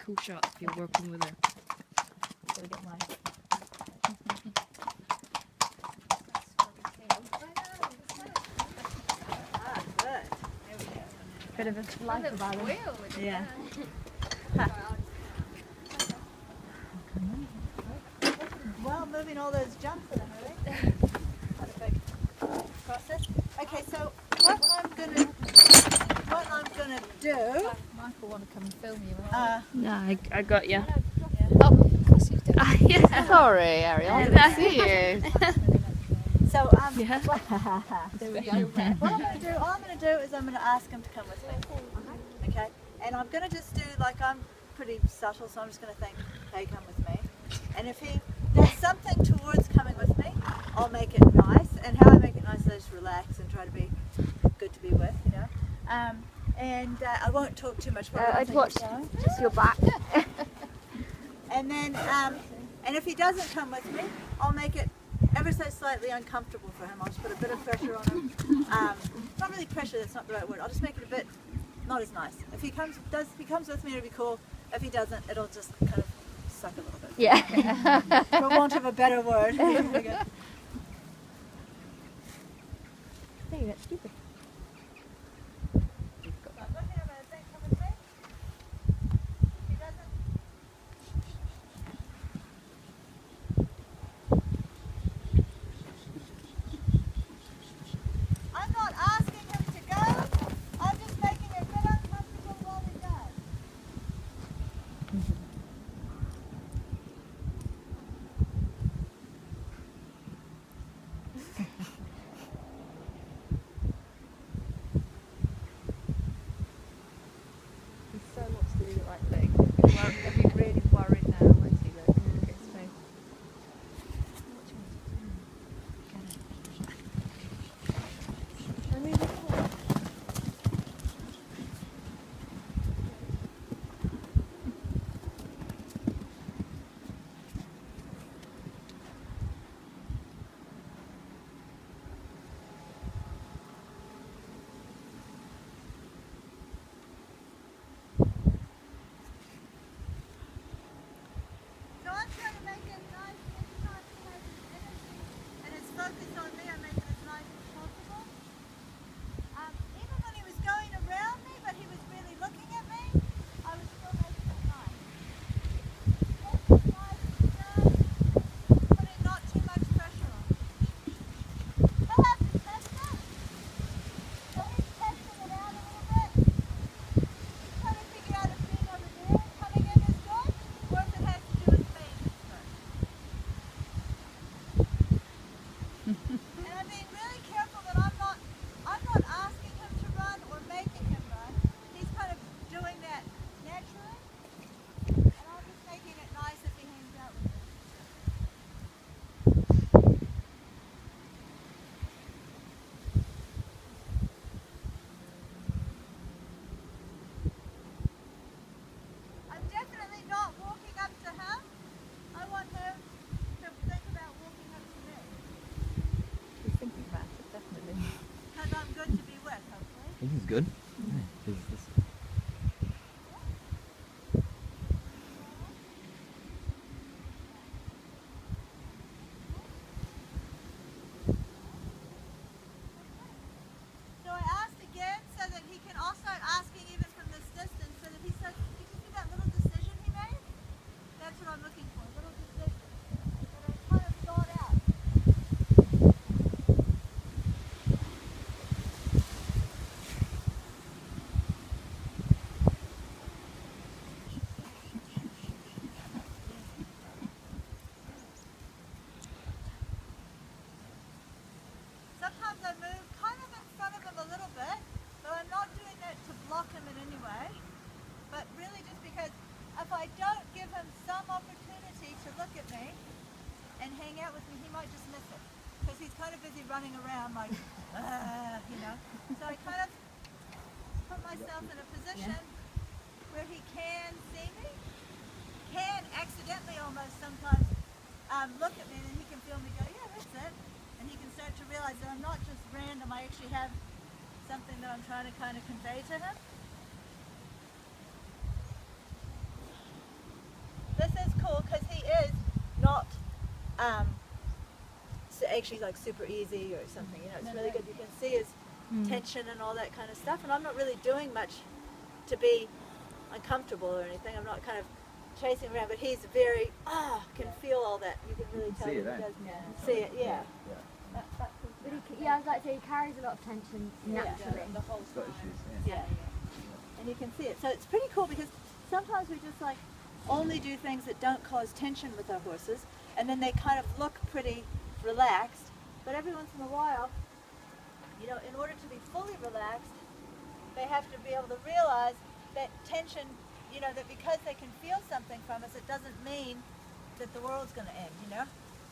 cool shots if you're working with her. Gotta get my... Good. Bit of a life about it. Yeah. Well, moving all those jumps in a hurry. Not a big process. Okay, so what I'm gonna do. Michael want to come and film you. Yeah, I got you. Oh, of course you do. Yeah. Sorry, Ariel. I didn't see you. So Yeah. what I'm gonna do is I'm gonna ask him to come with me. Okay, and I'm gonna just do like I'm pretty subtle, so I'm just gonna think, hey, come with me. And if he does something towards coming with me, I'll make it nice. And how I make it nice is I just relax and try to be good to be with, you know. And I won't talk too much. I'd watch just your back. And then, and if he doesn't come with me, I'll make it ever so slightly uncomfortable for him. I'll just put a bit of pressure on him. Not really pressure, that's not the right word. I'll just make it a bit not as nice. If he comes with me, it'll be cool. If he doesn't, it'll just kind of suck a little bit. Yeah. For want of a better word. Hey, that's stupid. I'm not asking him to go. I'm just making it a bit uncomfortable while he does. He so wants to do the right thing. He'll be really worried now, won't he? Look at his face. So I'm trying to make it nice. Anytime he has his energy and his focus on me, I make it as nice as possible. Even when he was going around me, but he was really looking at me, I was still making it nice. Making it nice as he does, putting not too much pressure on him. He'll have to test it. So he's testing it out a little bit. He's trying to figure out if being over there and coming in is good, or if it has to do with space is good. And I'm being really careful that I'm not asking him to run or making him run. He's kind of doing that naturally. And I'm just making it nice if he hangs out with me. I'm definitely not walking up to him. I want him to think about walking up to me. He's thinking about it, definitely. Because I'm good to be with, hopefully. This is good. Yeah, this So I asked again so that he can also asking even from this distance so that he says, did you see that little decision he made? That's what I'm looking for, a little decision that I kind of thought out. Sometimes I move kind of in front of him a little bit, but I'm not doing that to block him in any way. But really just because if I don't give him some opportunity to look at me and hang out with me, he might just miss it. Because he's kind of busy running around like, you know. So I kind of put myself in a position where he can see me, can accidentally almost sometimes look at me, and then he can feel me go, yeah, that's it. And he can start to realize that I'm not just random, I actually have something that I'm trying to kind of convey to him. so actually like super easy or something. You know, it's really good. You can see his tension and all that kind of stuff. And I'm not really doing much to be uncomfortable or anything. I'm not kind of chasing around, but he's very can feel all that. You can really tell see that it, he eh? does see it. Yeah. But I was like to say, he carries a lot of tension naturally. The whole It's got time. issues, Yeah. And you can see it. So it's pretty cool because sometimes we just like only do things that don't cause tension with our horses, and then they kind of look pretty relaxed. But every once in a while, you know, in order to be fully relaxed, they have to be able to realize that tension, you know, that because they can feel something from us, it doesn't mean that the world's going to end, you know?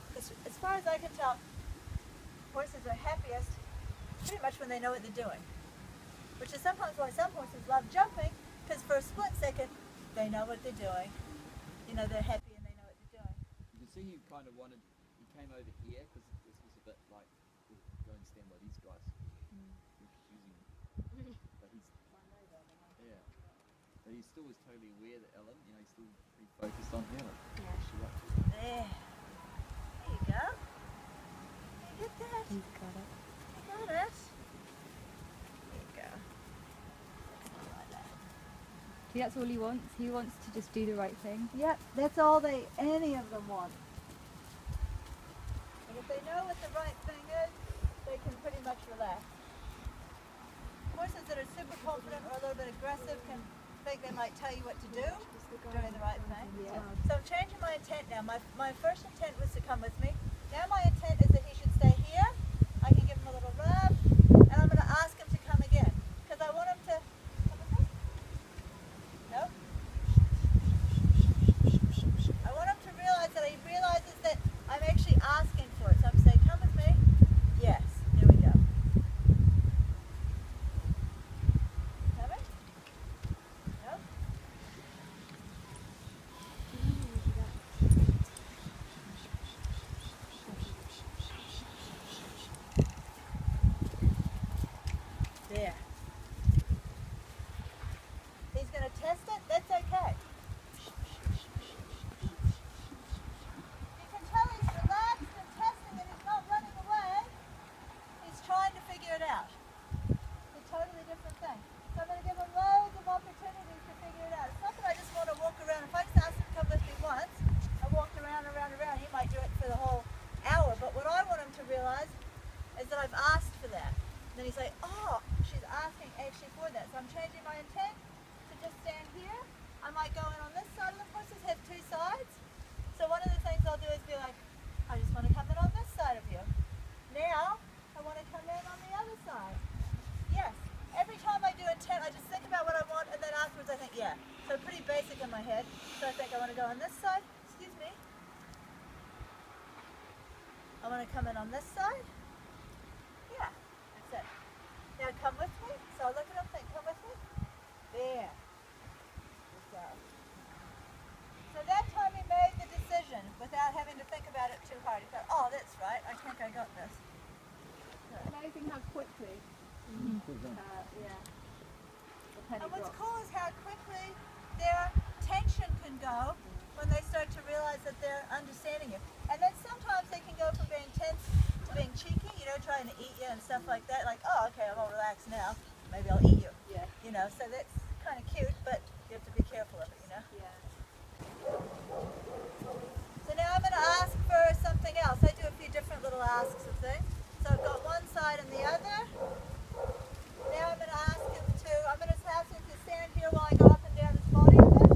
Because as far as I can tell, horses are happiest pretty much when they know what they're doing. Which is sometimes why some horses love jumping, because for a split second, they know what they're doing. You know, they're happy and they know what they're doing. You can see he kind of wanted, he came over here because this was a bit like, go and stand by these guys. We're confusing him. But he's, yeah. But he still was totally aware that Ellen, you know, he's still pretty focused on her. There. There you go. You get that? He's got it. You got it. There you go. Something like that. See, that's all he wants. He wants to just do the right thing. Yep, that's all any of them want. And if they know what the right thing is, they can pretty much relax. Horses that are super confident or a little bit aggressive can think they might tell you what to do, doing the right thing. So I'm changing my intent now. My first intent was to come with me. Now my intent is that he should stay here. I can give him a little rub, and I'm going to ask him to come again. Because I want him to come with me. No? I want him to realize that he realizes that I'm actually asking for it. So I'm saying, come with me. Yes. Here we go. Coming? No? There. He's going to test it. That's okay. You can tell he's relaxed and testing and he's not running away. He's trying to figure it out. It's a totally different thing. So I'm going to give him loads of opportunities to figure it out. It's not that I just want to walk around. If I just ask him to come with me once, I walked around, he might do it for the whole hour. But what I want him to realize is that I've asked for that. And then he's like, oh, she's asking actually for that. So I'm changing my intent to just stand here. I might go in on this side of the horses, have two sides. So one of the things I'll do is be like, I just want to come in on this side of you. Now, I want to come in on the other side. Yes. Every time I do intent, I just think about what I want, and then afterwards I think, yeah. So pretty basic in my head. So I think I want to go on this side. Excuse me. I want to come in on this side. Yeah, that's it. Now come with me. So I look at him, think, come with me. There. Good go. So that time he made the decision without having to think about it too hard. He thought, oh, that's right. I think I got this. Amazing how quickly. And what's cool is how quickly their tension can go when they start to realize that they're understanding you. And then sometimes they can go from being tense to being cheeky, you know, trying to eat you and stuff like that. Like, oh, okay, I'm all relaxed now. Maybe I'll eat you. Yeah. You know, so that's kind of cute, but you have to be careful of it, you know. Yeah. So now I'm going to ask for something else. I do a few different little asks of things. So I've got one side and the other. Now I'm going to ask him to stand here while I go up and down his body a bit.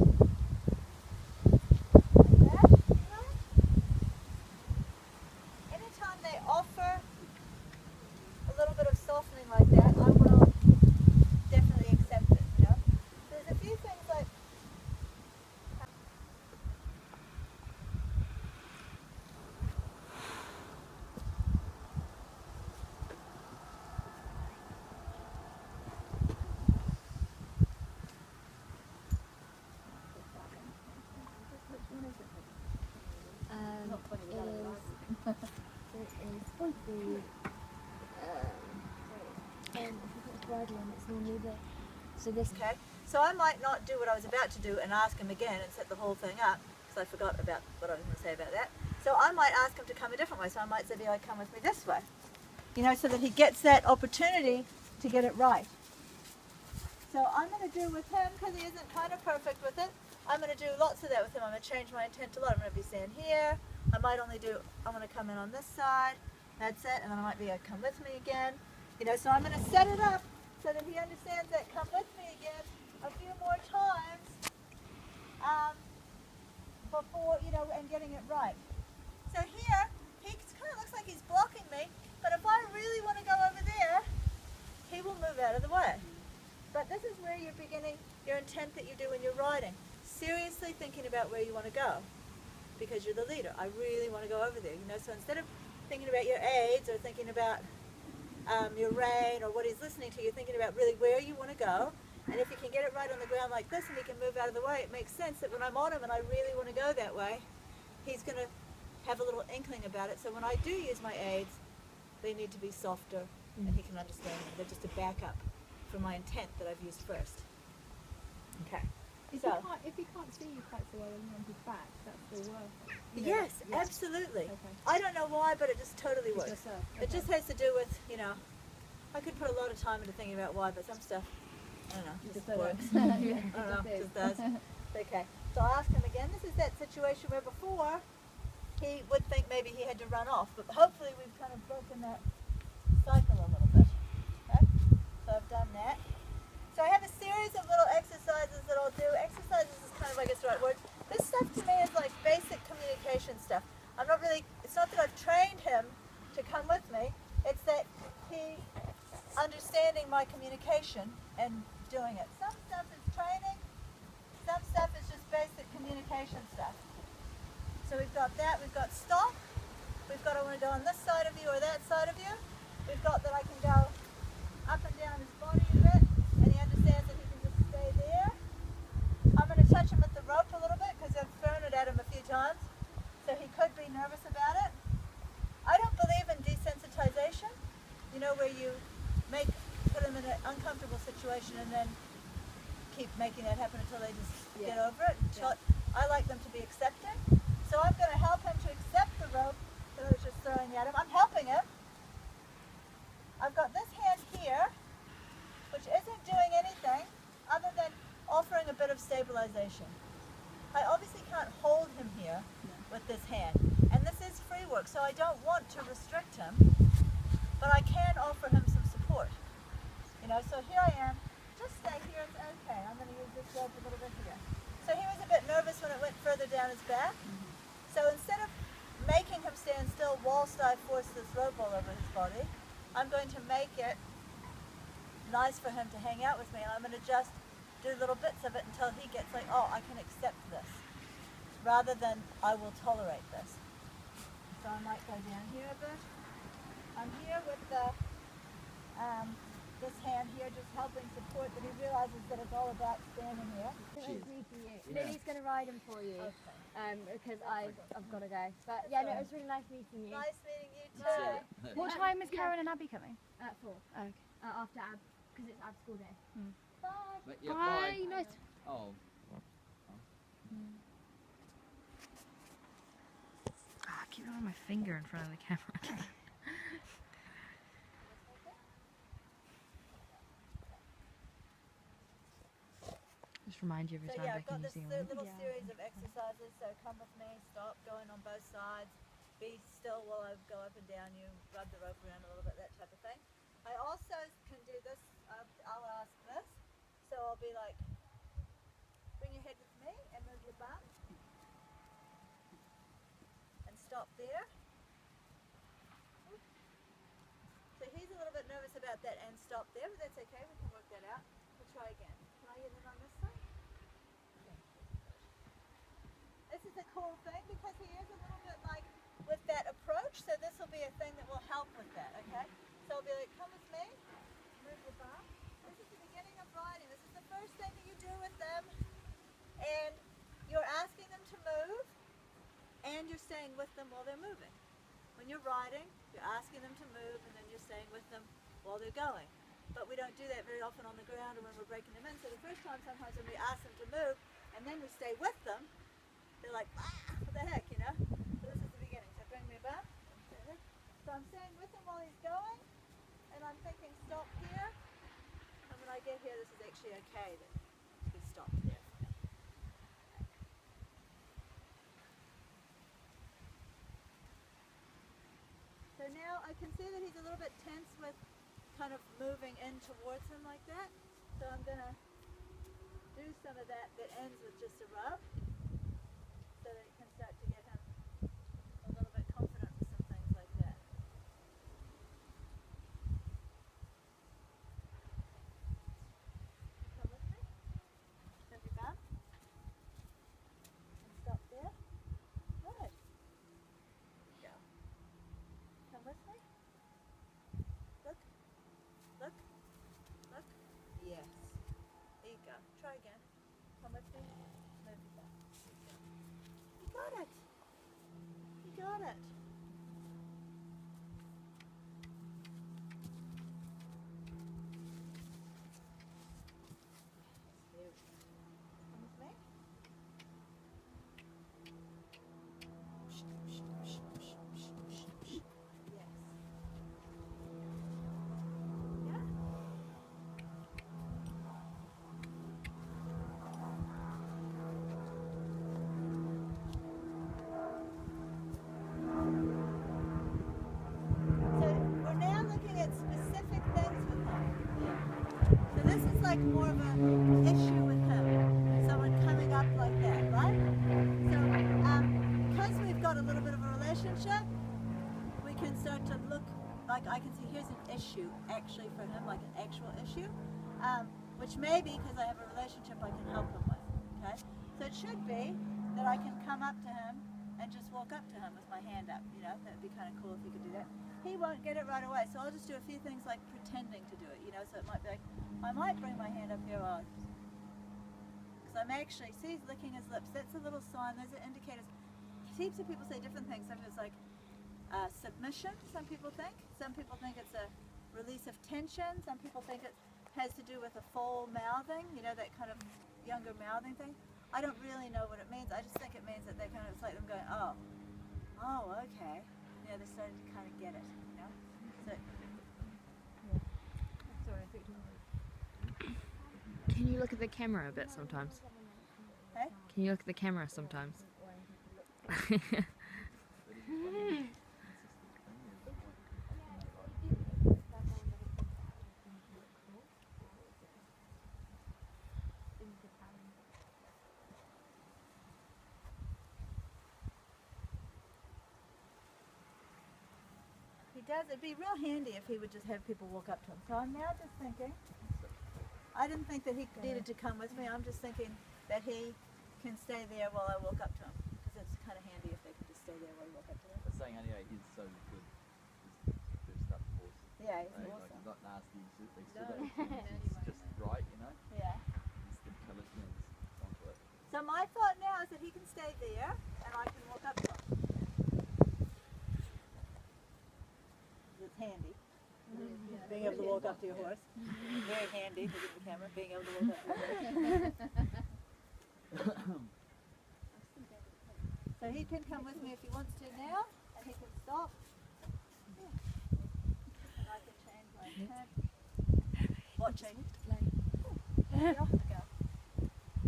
Like that, you know? Anytime they offer a little bit of softening like that, I will definitely accept it, you know? So there's a few things like So this okay, so I might not do what I was about to do and ask him again and set the whole thing up because I forgot about what I was going to say about that. So I might ask him to come a different way. So I might say, "Do you come with me this way?" You know, so that he gets that opportunity to get it right. So I'm going to do with him, because he isn't kind of perfect with it, I'm going to do lots of that with him. I'm going to change my intent a lot. I'm going to be saying here. I might only do, I'm going to come in on this side. That's it. And then I might be like, come with me again. You know, so I'm going to set it up so that he understands that come with me again a few more times before, you know, and getting it right. So here, he kind of looks like he's blocking me, but if I really want to go over there, he will move out of the way. But this is where you're beginning your intent that you do when you're riding. Seriously thinking about where you want to go, because you're the leader. I really want to go over there, you know. So instead of thinking about your aids or thinking about your rein or what he's listening to, you're thinking about really where you want to go. And if you can get it right on the ground like this and he can move out of the way, it makes sense that when I'm on him and I really want to go that way, he's going to have a little inkling about it. So when I do use my aids, they need to be softer and he can understand them. They're just a backup for my intent that I've used first. Okay. If he can't see you quite so well when you're on his back, that's still worth it. You know, Yes, absolutely. Okay. I don't know why, but it just totally It works. does serve. It Okay. just has to do with, you know, I could put a lot of time into thinking about why, but some stuff, I don't know, just does. works. Yeah, I don't know, it just does. Okay, so I'll ask him again. This is that situation where before he would think maybe he had to run off, but hopefully we've kind of broken that cycle a little bit. Okay, so I've done that. So I have a series of little exercises that I'll do. Exercises is kind of, I guess, the right word. This stuff to me is like basic communication stuff. I'm not really, it's not that I've trained him to come with me. It's that he understanding my communication and doing it. Some stuff is training. Some stuff is just basic communication stuff. So we've got that. We've got stop. We've got I want to go on this side of you or that side of you. We've got that I can go up and down his body a bit. And he understands that he can just stay there. I'm going to touch him with the rope a little bit because I've thrown it at him a few times. So he could be nervous about it. I don't believe in desensitization, you know, where you put them in an uncomfortable situation and then keep making that happen until they just get over it. I like them to be accepting. So I'm going to help him to accept the rope that I was just throwing at him. I'm helping him. I've got this hand here, which isn't doing anything other than offering a bit of stabilization. I obviously can't hold him here with this hand. And this is free work, so I don't want to restrict him, but I can offer him some support. You know, so here I am. Just stay here, it's okay. I'm going to use this rope a little bit here. So he was a bit nervous when it went further down his back. So instead of making him stand still whilst I force this rope all over his body, I'm going to make it nice for him to hang out with me, and I'm going to just do little bits of it until he gets like, oh, I can accept this, rather than I will tolerate this. So I might go down here a bit. I'm here with the this hand here, just helping support, that he realizes that it's all about standing here. It was meeting you. Yeah. Lily's going to ride him for you. Okay. Because I've got to go. But yeah, no, it was really nice meeting you. Nice meeting you too. Bye. What time is Karen and Abby coming? At 4. Oh, okay. After Ab, because it's Ab's school day. Bye. But, yeah, Bye. Nice. Oh. I keep on my finger in front of the camera. Just remind you every So time yeah, back I've got in New this Zealand. little series of exercises. So come with me, stop, going on both sides, be still while I go up and down you, rub the rope around a little bit, that type of thing. I also can do this, I'll ask this. So I'll be like, bring your head with me and move your bum. And stop there. So he's a little bit nervous about that and stop there, but that's okay, we can work that out. We'll try again. Can I get in on this side? This is a cool thing because he is a little bit like with that approach, so this will be a thing that will help with that, okay? So I'll be like, come with me, move your bum. This is the beginning of riding. This is the first thing that you do with them, and you're asking them to move, and you're staying with them while they're moving. When you're riding, you're asking them to move, and then you're staying with them while they're going. But we don't do that very often on the ground or when we're breaking them in. So the first time, sometimes when we ask them to move, and then we stay with them, they're like, ah, what the heck, you know? So this is the beginning. Bam. So I'm staying with him while he's going, and I'm thinking stop here. And when I get here, this is actually okay that he stopped there. So now I can see that he's a little bit tense with kind of moving in towards him like that. So I'm going to do some of that ends with just a rub so that it can start to get him a little bit confident with some things like that. Come with me. Have your bum. And stop there. Good. Go. Come with me. Look. Look. Look. Yes. There you go. Try again. Come with me. Move your bum. You got it. You got it. There we go. Come with me. Yes. Yeah. So we're now looking at specific things with him. So this is like more of an issue with him. Someone coming up like that, right? So because we've got a little bit of a relationship, we can start to look, like I can see here's an issue actually for him, like an actual issue, which maybe because I have a relationship I can help him with, okay? So it should be that I can come up to him and just walk up to him with my hand up, you know, that'd be kind of cool if he could do that. He won't get it right away, so I'll just do a few things like pretending to do it, you know, so it might be like, I might bring my hand up here while because I'm actually, see he's licking his lips, that's a little sign, those are indicators. Heaps of people say different things, some it's like submission, some people think it's a release of tension, some people think it has to do with a full mouthing, you know, that kind of younger mouthing thing. I don't really know what it means. I just think it means that they kind of, it's like them going, oh, okay. You know, they're starting to kind of get it, you know? So, Sorry, I picked him up. Can you look at the camera a bit sometimes? hey? Can you look at the camera sometimes? He does, it'd be real handy if he would just have people walk up to him. So I'm now just thinking, I didn't think that he needed to come with me, I'm just thinking that he can stay there while I walk up to him. Because it's kind of handy if they can just stay there while you walk up to them. I was saying anyway, he's so good. He's first up horse. Yeah, he's Like, awesome. he's not nasty, he's just right, you know? Yeah. He's intelligent, he's onto it. So my thought now is that he can stay there and I can walk up to him. It's handy. Being able to walk up to your horse. Very handy, look at the camera, being able to walk up to your horse. So he can come with me if he wants to now, and he can stop. Yeah. And I can change my head. Watching. Yeah.